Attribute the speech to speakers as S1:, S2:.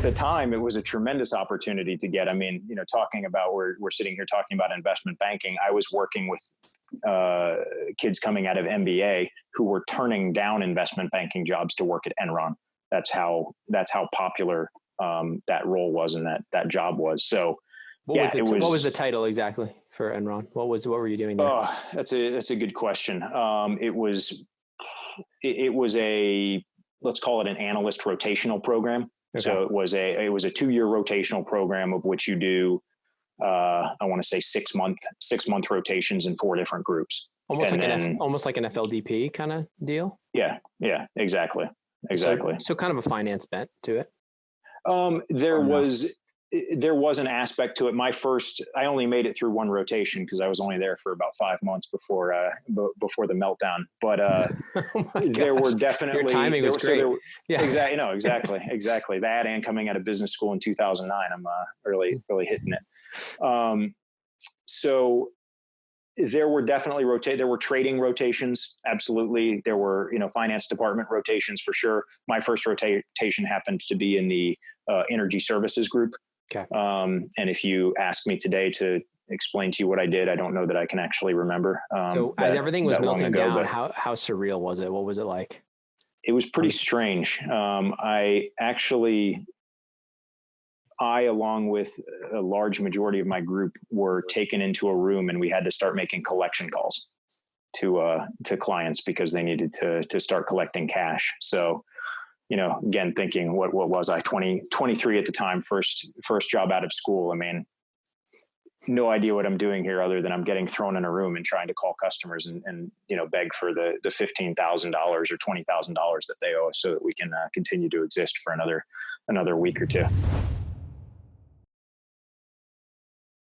S1: at the time, it was a tremendous opportunity to get. I mean, talking about we're sitting here talking about investment banking. I was working with kids coming out of MBA who were turning down investment banking jobs to work at Enron. That's how popular that role was and that job was. So,
S2: what was the title exactly for Enron? What were you doing there?
S1: Oh, that's a good question. It was a, let's call it an analyst rotational program. Okay. So it was a 2-year rotational program of which you do, I want to say 6 month rotations in 4 different groups.
S2: Almost like an FLDP kind of deal.
S1: Yeah, exactly.
S2: So kind of a finance bent to it.
S1: There was an aspect to it. I only made it through 1 rotation because I was only there for about 5 months before the meltdown. But there were definitely,
S2: your timing was great.
S1: Exactly. That and coming out of business school in 2009, I'm really hitting it. So there were definitely there were trading rotations. Absolutely. There were, finance department rotations for sure. My first rotation happened to be in the energy services group.
S2: Okay.
S1: And if you ask me today to explain to you what I did, I don't know that I can actually remember.
S2: So as everything was melting down, how surreal was it? What was it like?
S1: It was pretty strange. I, along with a large majority of my group, were taken into a room and we had to start making collection calls to clients because they needed to start collecting cash. So, again, thinking what was I 23 at the time, first job out of school. I mean, no idea what I'm doing here other than I'm getting thrown in a room and trying to call customers and beg for the $15,000 or $20,000 that they owe us so that we can continue to exist for another week or two.